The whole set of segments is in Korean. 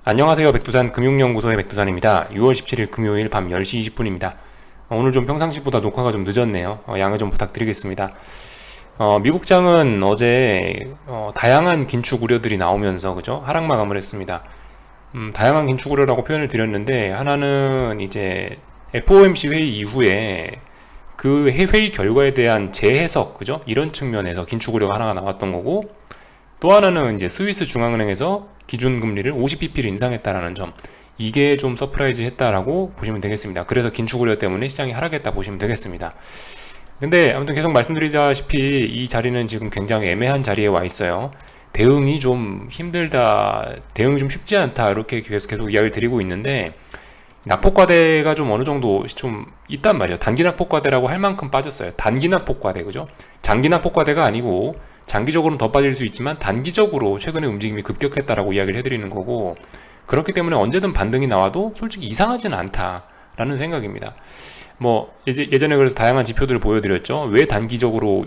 안녕하세요. 백두산 금융연구소의 백두산입니다. 6월 17일 금요일 밤 10시 20분입니다. 오늘 좀 평상시보다 녹화가 좀 늦었네요. 양해 좀 부탁드리겠습니다. 미국장은 어제 다양한 긴축 우려들이 나오면서 그죠? 하락 마감을 했습니다. 다양한 긴축 우려라고 표현을 드렸는데 하나는 이제 FOMC 회의 이후에 그 회의 결과에 대한 재해석 그죠? 이런 측면에서 긴축 우려가 하나가 나왔던 거고, 또 하나는 이제 스위스 중앙은행에서 기준금리를 50bp를 인상했다라는 점, 이게 좀 서프라이즈 했다라고 보시면 되겠습니다. 그래서 긴축 우려 때문에 시장이 하락했다 보시면 되겠습니다. 근데 아무튼 계속 말씀드리다시피 이 자리는 지금 굉장히 애매한 자리에 와 있어요. 대응이 좀 힘들다, 대응이 좀 쉽지 않다, 이렇게 계속 이야기를 드리고 있는데, 낙폭과대가 좀 어느 정도 좀 있단 말이에요. 단기 낙폭과대라고 할 만큼 빠졌어요. 단기 낙폭과대, 그죠? 장기 낙폭과대가 아니고, 장기적으로는 더 빠질 수 있지만 단기적으로 최근에 움직임이 급격했다라고 이야기를 해드리는 거고, 그렇기 때문에 언제든 반등이 나와도 솔직히 이상하지는 않다라는 생각입니다. 뭐 예전에 그래서 다양한 지표들을 보여드렸죠. 왜 단기적으로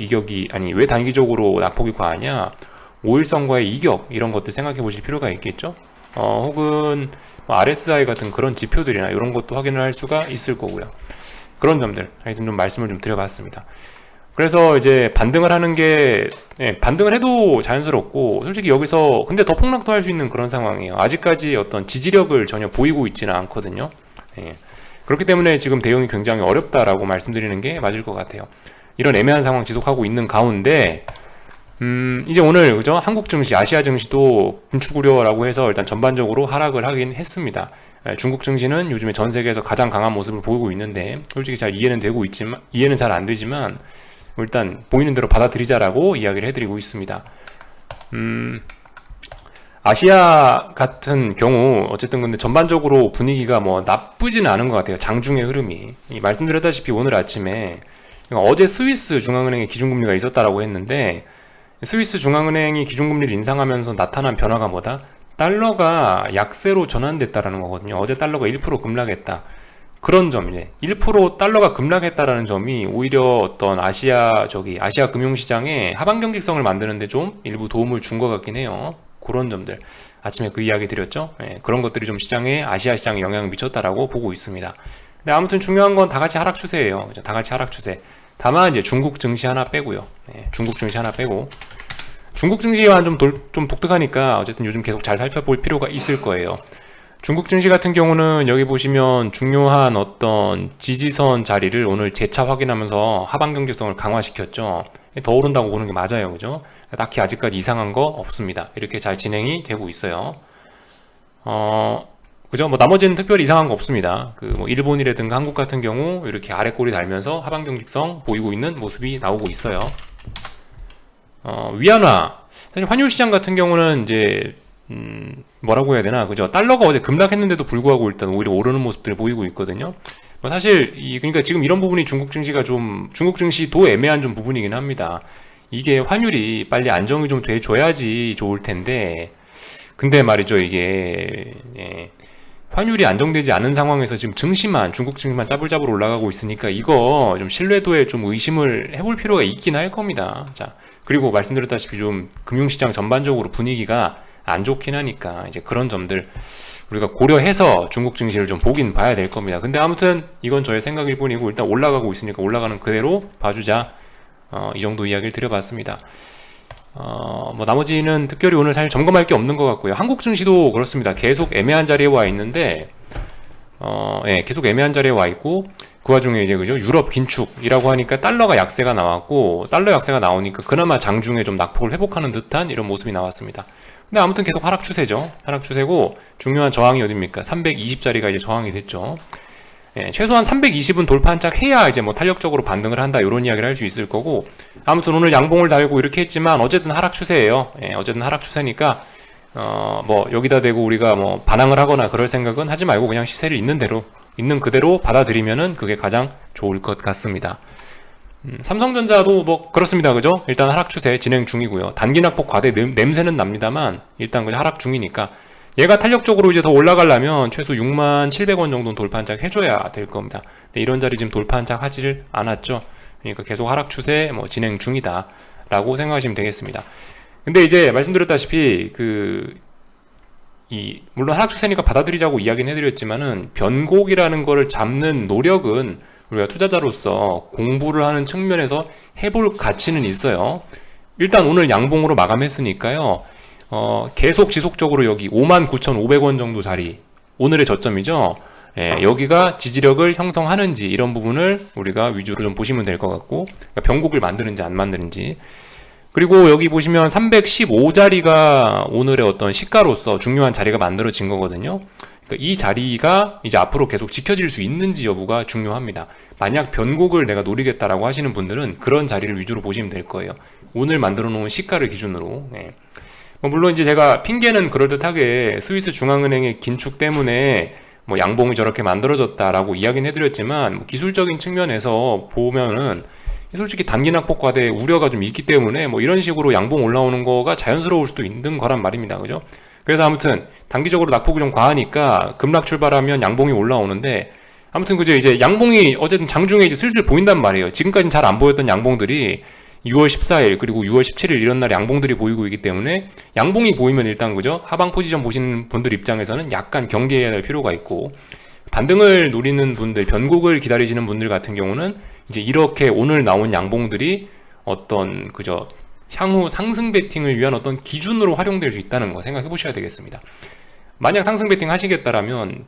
왜 단기적으로 낙폭이 과하냐, 5일선과의 이격, 이런 것들 생각해 보실 필요가 있겠죠. 혹은 RSI 같은 그런 지표들이나 이런 것도 확인을 할 수가 있을 거고요. 그런 점들 하여튼 좀 말씀을 좀 드려봤습니다. 그래서 이제 반등을 하는 게, 반등을 해도 자연스럽고, 솔직히 여기서 근데 더 폭락도 할 수 있는 그런 상황이에요. 아직까지 어떤 지지력을 전혀 보이고 있지는 않거든요. 그렇기 때문에 지금 대응이 굉장히 어렵다라고 말씀드리는 게 맞을 것 같아요. 이런 애매한 상황 지속하고 있는 가운데, 이제 오늘 그죠? 한국 증시, 아시아 증시도 긴축 우려라고 해서 일단 전반적으로 하락을 하긴 했습니다. 중국 증시는 요즘에 전 세계에서 가장 강한 모습을 보이고 있는데, 솔직히 잘 이해는 잘 안 되지만, 일단 보이는 대로 받아들이자라고 이야기를 해드리고 있습니다. 아시아 같은 경우 어쨌든 근데 전반적으로 분위기가 뭐 나쁘지는 않은 것 같아요. 장중의 흐름이 말씀드렸다시피 오늘 아침에, 그러니까 어제 스위스 중앙은행의 기준금리가 있었다라고 했는데, 스위스 중앙은행이 기준금리를 인상하면서 나타난 변화가 뭐다? 달러가 약세로 전환됐다라는 거거든요. 어제 달러가 1% 급락했다. 그런 점이네. 1% 달러가 급락했다라는 점이 오히려 어떤 아시아 금융시장의 하방 경직성을 만드는데 좀 일부 도움을 준 것 같긴 해요. 그런 점들 아침에 그 이야기 드렸죠. 그런 것들이 좀 아시아 시장에 영향을 미쳤다라고 보고 있습니다. 근데 아무튼 중요한 건 다 같이 하락 추세예요. 다 같이 하락 추세. 다만 이제 중국 증시 하나 빼고요. 중국 증시 하나 빼고, 중국 증시와 좀 독특하니까 어쨌든 요즘 계속 잘 살펴볼 필요가 있을 거예요. 중국 증시 같은 경우는 여기 보시면 중요한 어떤 지지선 자리를 오늘 재차 확인하면서 하방 경직성을 강화시켰죠. 더 오른다고 보는 게 맞아요, 그죠? 딱히 아직까지 이상한 거 없습니다. 이렇게 잘 진행이 되고 있어요. 그죠? 뭐 나머지는 특별히 이상한 거 없습니다. 뭐 일본이라든가 한국 같은 경우 이렇게 아래 꼬리 달면서 하방 경직성 보이고 있는 모습이 나오고 있어요. 위안화, 사실 환율 시장 같은 경우는 이제 뭐라고 해야 되나, 그죠? 달러가 어제 급락했는데도 불구하고 일단 오히려 오르는 모습들을 보이고 있거든요. 뭐 사실 그러니까 지금 이런 부분이 중국 증시도 애매한 좀 부분이긴 합니다. 이게 환율이 빨리 안정이 좀 돼줘야지 좋을 텐데, 근데 말이죠, 이게 환율이 안정되지 않은 상황에서 지금 중국 증시만 짜불짜불 올라가고 있으니까 이거 좀 신뢰도에 좀 의심을 해볼 필요가 있긴 할 겁니다. 자, 그리고 말씀드렸다시피 좀 금융시장 전반적으로 분위기가 안 좋긴 하니까 이제 그런 점들 우리가 고려해서 중국 증시를 좀 보긴 봐야 될 겁니다. 근데 아무튼 이건 저의 생각일 뿐이고, 일단 올라가고 있으니까 올라가는 그대로 봐주자, 이 정도 이야기를 드려봤습니다. 뭐 나머지는 특별히 오늘 사실 점검할 게 없는 것 같고요. 한국 증시도 그렇습니다. 계속 애매한 자리에 와 있는데, 계속 애매한 자리에 와 있고, 그 와중에 이제 그죠, 유럽 긴축이라고 하니까 달러가 약세가 나왔고, 달러 약세가 나오니까 그나마 장중에 좀 낙폭을 회복하는 듯한 이런 모습이 나왔습니다. 근데 아무튼 계속 하락 추세죠. 하락 추세고, 중요한 저항이 어딥니까? 320자리가 이제 저항이 됐죠. 최소한 320은 돌파 한 짝 해야 이제 뭐 탄력적으로 반등을 한다, 이런 이야기를 할 수 있을 거고, 아무튼 오늘 양봉을 달고 이렇게 했지만 어쨌든 하락 추세예요. 어쨌든 하락 추세니까 뭐 여기다 대고 우리가 뭐 반항을 하거나 그럴 생각은 하지 말고 그냥 시세를 있는 그대로 받아들이면은 그게 가장 좋을 것 같습니다. 삼성전자도 뭐 그렇습니다, 그죠? 일단 하락 추세 진행 중이고요. 단기 낙폭 과대 냄새는 납니다만 일단 그냥 하락 중이니까, 얘가 탄력적으로 이제 더 올라가려면 최소 67,000원 정도는 돌파 한 짝 해줘야 될 겁니다. 근데 이런 자리 지금 돌파 한 짝 하지를 않았죠. 그러니까 계속 하락 추세 뭐 진행 중이다 라고 생각하시면 되겠습니다. 근데 이제 말씀드렸다시피 물론 하락 추세니까 받아들이자고 이야기는 해드렸지만은 변곡이라는 거를 잡는 노력은 우리가 투자자로서 공부를 하는 측면에서 해볼 가치는 있어요. 일단 오늘 양봉으로 마감했으니까요. 계속 지속적으로 여기 59,500원 정도 자리, 오늘의 저점이죠. 예, 여기가 지지력을 형성하는지 이런 부분을 우리가 위주로 좀 보시면 될 것 같고, 그러니까 변곡을 만드는지 안 만드는지. 그리고 여기 보시면 315자리가 오늘의 어떤 시가로서 중요한 자리가 만들어진 거거든요. 그러니까 이 자리가 이제 앞으로 계속 지켜질 수 있는지 여부가 중요합니다. 만약 변곡을 내가 노리겠다라고 하시는 분들은 그런 자리를 위주로 보시면 될 거예요. 오늘 만들어 놓은 시가를 기준으로. 예. 물론 이제 제가 핑계는 그럴듯하게 스위스 중앙은행의 긴축 때문에 양봉이 저렇게 만들어졌다라고 이야기는 해드렸지만, 기술적인 측면에서 보면은 솔직히 단기 낙폭 과대 우려가 좀 있기 때문에 이런 식으로 양봉 올라오는 거가 자연스러울 수도 있는 거란 말입니다. 그죠? 그래서 아무튼 단기적으로 낙폭이 좀 과하니까 급락 출발하면 양봉이 올라오는데, 아무튼 그죠? 이제 양봉이 어쨌든 장중에 이제 슬슬 보인단 말이에요. 지금까지는 잘 안 보였던 양봉들이 6월 14일 그리고 6월 17일 이런 날 양봉들이 보이고 있기 때문에, 양봉이 보이면 일단 그죠? 하방 포지션 보시는 분들 입장에서는 약간 경계해야 될 필요가 있고, 반등을 노리는 분들, 변곡을 기다리시는 분들 같은 경우는 이제 이렇게 오늘 나온 양봉들이 어떤 그저 향후 상승 베팅을 위한 어떤 기준으로 활용될 수 있다는 거 생각해 보셔야 되겠습니다. 만약 상승 베팅 하시겠다라면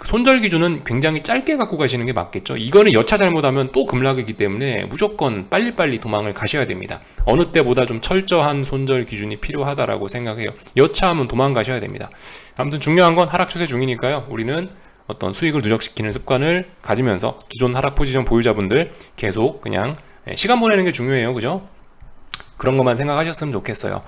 손절 기준은 굉장히 짧게 갖고 가시는 게 맞겠죠. 이거는 여차 잘못하면 또 급락이기 때문에 무조건 빨리빨리 도망을 가셔야 됩니다. 어느 때보다 좀 철저한 손절 기준이 필요하다라고 생각해요. 여차하면 도망가셔야 됩니다. 아무튼 중요한 건 하락 추세 중이니까요. 우리는 어떤 수익을 누적시키는 습관을 가지면서 기존 하락 포지션 보유자분들 계속 그냥 시간 보내는 게 중요해요. 그죠? 그런 것만 생각하셨으면 좋겠어요.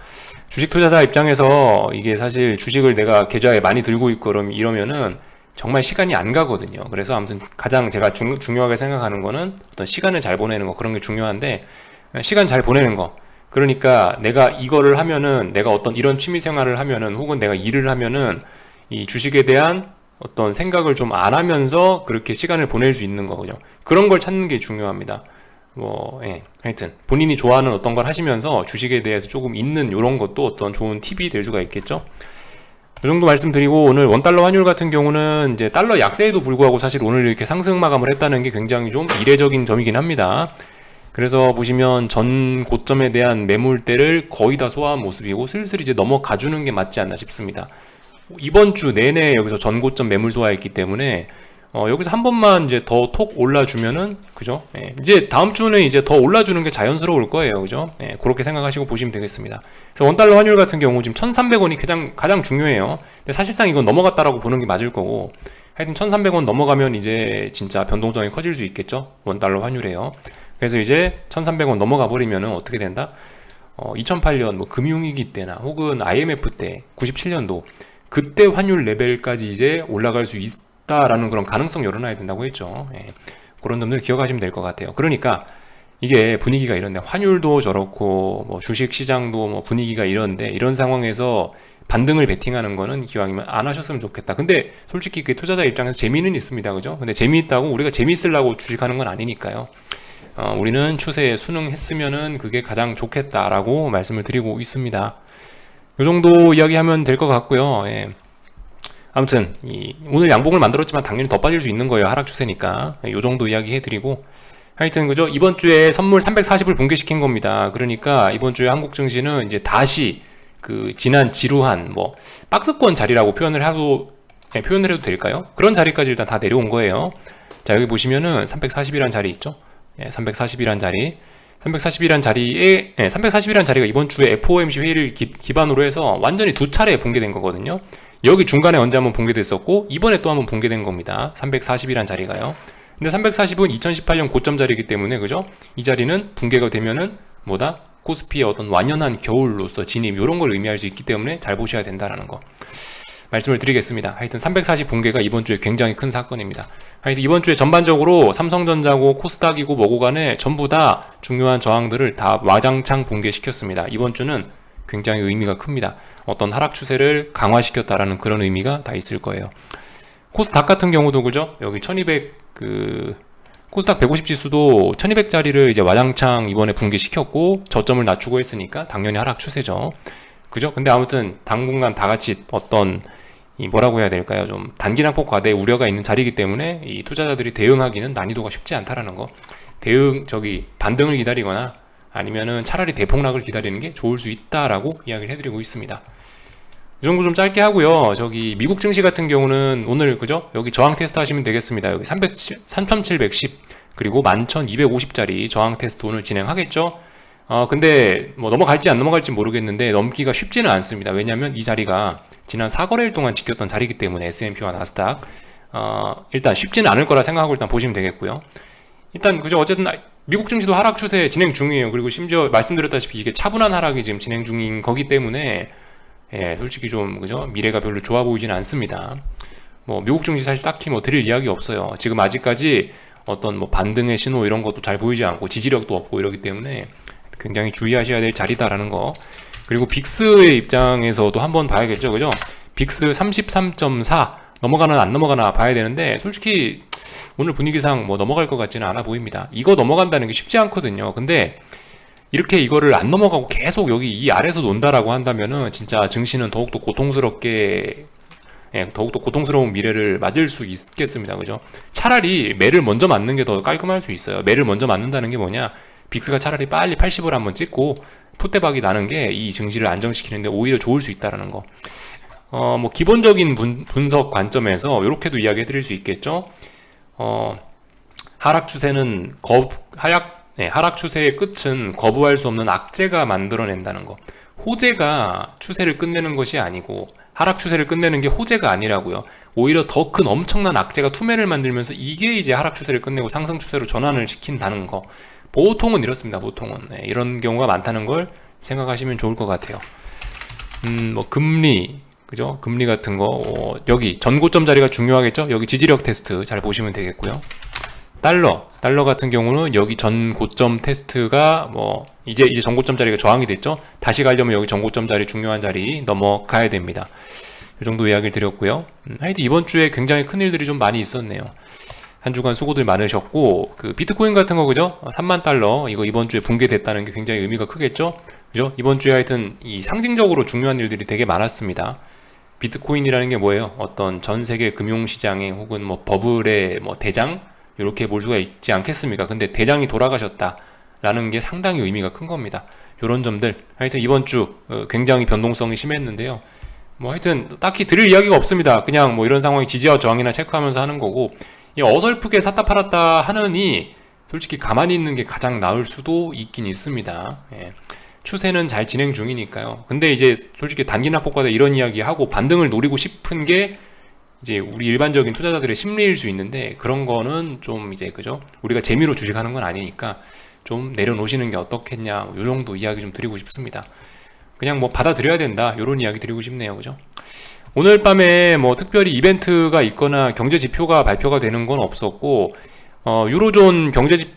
주식 투자자 입장에서 이게 사실 주식을 내가 계좌에 많이 들고 있고 이러면은 정말 시간이 안 가거든요. 그래서 아무튼 가장 제가 중요하게 생각하는 거는 어떤 시간을 잘 보내는 거, 그런 게 중요한데, 시간 잘 보내는 거. 그러니까 내가 이거를 하면은, 내가 어떤 이런 취미 생활을 하면은, 혹은 내가 일을 하면은 이 주식에 대한 어떤 생각을 좀 안 하면서 그렇게 시간을 보낼 수 있는 거거든요. 그런 걸 찾는 게 중요합니다. 하여튼 본인이 좋아하는 어떤 걸 하시면서 주식에 대해서 조금 있는 이런 것도 어떤 좋은 팁이 될 수가 있겠죠. 이 정도 말씀드리고, 오늘 원달러 환율 같은 경우는 이제 달러 약세에도 불구하고 사실 오늘 이렇게 상승 마감을 했다는 게 굉장히 좀 이례적인 점이긴 합니다. 그래서 보시면 전 고점에 대한 매물대를 거의 다 소화한 모습이고, 슬슬 이제 넘어가주는 게 맞지 않나 싶습니다. 이번 주 내내 여기서 전 고점 매물 소화했기 때문에 여기서 한 번만 이제 더 톡 올라주면은, 그죠? 이제 다음 주는 이제 더 올라주는 게 자연스러울 거예요. 그죠? 그렇게 생각하시고 보시면 되겠습니다. 그래서 원달러 환율 같은 경우 지금 1,300원이 가장 중요해요. 근데 사실상 이건 넘어갔다라고 보는 게 맞을 거고, 하여튼 1,300원 넘어가면 이제 진짜 변동성이 커질 수 있겠죠? 원달러 환율에요. 그래서 이제 1,300원 넘어가 버리면은 어떻게 된다? 2008년 금융위기 때나 혹은 IMF 때 97년도 그때 환율 레벨까지 이제 올라갈 수 있다라는 그런 가능성 열어놔야 된다고 했죠. 그런 점들 기억하시면 될 것 같아요. 그러니까 이게 분위기가 이런데, 환율도 저렇고 주식 시장도 분위기가 이런데, 이런 상황에서 반등을 베팅하는 거는 기왕이면 안 하셨으면 좋겠다. 근데 솔직히 그 투자자 입장에서 재미는 있습니다. 그죠? 근데 재미있다고 우리가 재미있으려고 주식하는 건 아니니까요. 우리는 추세에 순응했으면은 그게 가장 좋겠다라고 말씀을 드리고 있습니다. 이 정도 이야기하면 될 것 같고요. 아무튼 오늘 양봉을 만들었지만 당연히 더 빠질 수 있는 거예요. 하락 추세니까. 이 정도 이야기 해드리고, 하여튼 그죠? 이번 주에 선물 340을 붕괴시킨 겁니다. 그러니까 이번 주에 한국 증시는 이제 다시 그 지난 지루한 박스권 자리라고 표현을 해도 될까요? 그런 자리까지 일단 다 내려온 거예요. 자, 여기 보시면은 340이라는 자리 있죠? 340이라는 자리. 341한 자리에 341한 자리가 이번 주에 FOMC 회의를 기반으로 해서 완전히 두 차례 붕괴된 거거든요. 여기 중간에 언제 한번 붕괴됐었고, 이번에 또 한번 붕괴된 겁니다. 341한 자리가요. 근데 340은 2018년 고점 자리이기 때문에, 그죠? 이 자리는 붕괴가 되면은 코스피의 어떤 완연한 겨울로서 진입, 이런 걸 의미할 수 있기 때문에 잘 보셔야 된다라는 거 말씀을 드리겠습니다. 하여튼 340 붕괴가 이번 주에 굉장히 큰 사건입니다. 하여튼 이번 주에 전반적으로 삼성전자고 코스닥이고 뭐고 간에 전부 다 중요한 저항들을 다 와장창 붕괴시켰습니다. 이번 주는 굉장히 의미가 큽니다. 어떤 하락 추세를 강화시켰다라는 그런 의미가 다 있을 거예요. 코스닥 같은 경우도 그죠? 여기 1200 코스닥 150 지수도 1200짜리를 이제 와장창 이번에 붕괴시켰고 저점을 낮추고 했으니까 당연히 하락 추세죠. 그죠? 근데 아무튼 당분간 다 같이 어떤 이 뭐라고 해야 될까요? 좀 단기낙폭 과대 우려가 있는 자리이기 때문에 이 투자자들이 대응하기는 난이도가 쉽지 않다라는 거. 반등을 기다리거나 아니면은 차라리 대폭락을 기다리는 게 좋을 수 있다라고 이야기를 해드리고 있습니다. 이 정도 좀 짧게 하고요. 저기 미국 증시 같은 경우는 오늘 그죠? 여기 저항 테스트 하시면 되겠습니다. 여기 3710 그리고 11250짜리 저항 테스트 오늘 진행하겠죠? 근데 뭐 넘어갈지 안 넘어갈지 모르겠는데 넘기가 쉽지는 않습니다. 왜냐하면 이 자리가 지난 4거래일 동안 지켰던 자리이기 때문에 S&P와 나스닥 일단 쉽지는 않을 거라 생각하고 일단 보시면 되겠고요. 일단 그죠? 어쨌든 미국 증시도 하락 추세 진행 중이에요. 그리고 심지어 말씀드렸다시피 이게 차분한 하락이 지금 진행 중인 거기 때문에 솔직히 좀 그죠? 미래가 별로 좋아 보이지는 않습니다. 뭐 미국 증시 사실 딱히 뭐 드릴 이야기 없어요. 지금 아직까지 어떤 뭐 반등의 신호 이런 것도 잘 보이지 않고 지지력도 없고 이러기 때문에 굉장히 주의하셔야 될 자리다라는 거. 그리고 빅스의 입장에서도 한번 봐야겠죠, 그죠? 빅스 33.4 넘어가나 안 넘어가나 봐야 되는데 솔직히 오늘 분위기상 뭐 넘어갈 것 같지는 않아 보입니다. 이거 넘어간다는 게 쉽지 않거든요. 근데 이렇게 이거를 안 넘어가고 계속 여기 이 아래에서 논다라고 한다면은 진짜 증시는 더욱더 고통스러운 미래를 맞을 수 있겠습니다. 그죠? 차라리 매를 먼저 맞는 게 더 깔끔할 수 있어요. 매를 먼저 맞는다는 게 뭐냐? 빅스가 차라리 빨리 80을 한번 찍고 풋대박이 나는 게 이 증시를 안정시키는데 오히려 좋을 수 있다라는 거. 뭐 기본적인 분석 관점에서 이렇게도 이야기해 드릴 수 있겠죠. 하락 추세의 끝은 거부할 수 없는 악재가 만들어낸다는 거. 호재가 추세를 끝내는 것이 아니고 하락 추세를 끝내는 게 호재가 아니라고요. 오히려 더 큰 엄청난 악재가 투매를 만들면서 이게 이제 하락 추세를 끝내고 상승 추세로 전환을 시킨다는 거. 보통은 이렇습니다. 보통은 이런 경우가 많다는 걸 생각하시면 좋을 것 같아요. 뭐 금리 그죠? 금리 같은 거 여기 전고점 자리가 중요하겠죠? 여기 지지력 테스트 잘 보시면 되겠고요. 달러 같은 경우는 여기 전고점 테스트가 뭐 이제 전고점 자리가 저항이 됐죠? 다시 가려면 여기 전고점 자리 중요한 자리 넘어가야 됩니다. 이 정도 이야기를 드렸고요. 하여튼 이번 주에 굉장히 큰 일들이 좀 많이 있었네요. 한 주간 수고들 많으셨고 그 비트코인 같은 거 그죠? 3만 달러 이거 이번 주에 붕괴됐다는 게 굉장히 의미가 크겠죠? 그죠? 이번 주에 하여튼 이 상징적으로 중요한 일들이 되게 많았습니다. 비트코인이라는 게 뭐예요? 어떤 전 세계 금융시장에 혹은 뭐 버블의 뭐 대장 이렇게 볼 수가 있지 않겠습니까? 근데 대장이 돌아가셨다라는 게 상당히 의미가 큰 겁니다. 이런 점들 하여튼 이번 주 굉장히 변동성이 심했는데요. 뭐 하여튼 딱히 드릴 이야기가 없습니다. 그냥 뭐 이런 상황이 지지와 저항이나 체크하면서 하는 거고 어설프게 샀다 팔았다 하느니 솔직히 가만히 있는 게 가장 나을 수도 있긴 있습니다. 추세는 잘 진행 중이니까요. 근데 이제 솔직히 단기 낙폭과다 이런 이야기하고 반등을 노리고 싶은 게 이제 우리 일반적인 투자자들의 심리일 수 있는데 그런 거는 좀 이제 그죠? 우리가 재미로 주식하는 건 아니니까 좀 내려놓으시는 게 어떻겠냐 요 정도 이야기 좀 드리고 싶습니다. 그냥 뭐 받아들여야 된다 요런 이야기 드리고 싶네요. 그죠? 오늘 밤에 뭐 특별히 이벤트가 있거나 경제 지표가 발표가 되는 건 없었고 유로존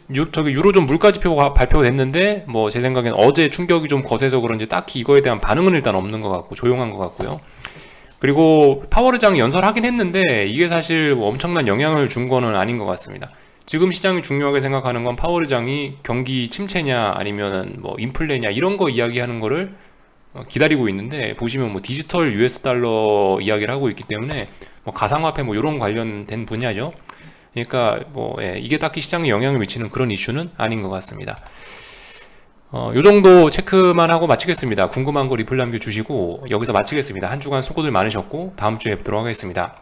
유로존 물가 지표가 발표됐는데 뭐 제 생각엔 어제 충격이 좀 거세서 그런지 딱히 이거에 대한 반응은 일단 없는 것 같고 조용한 것 같고요. 그리고 파월의장이 연설하긴 했는데 이게 사실 뭐 엄청난 영향을 준 거는 아닌 것 같습니다. 지금 시장이 중요하게 생각하는 건 파월의장이 경기 침체냐 아니면은 뭐 인플레냐 이런 거 이야기하는 거를 기다리고 있는데 보시면 뭐 디지털 US 달러 이야기를 하고 있기 때문에 뭐 가상화폐 뭐 이런 관련된 분야죠. 그러니까 뭐 이게 딱히 시장에 영향을 미치는 그런 이슈는 아닌 것 같습니다. 요 정도 체크만 하고 마치겠습니다. 궁금한 거 리플 남겨주시고 여기서 마치겠습니다. 한 주간 수고들 많으셨고 다음 주에 뵙도록 하겠습니다.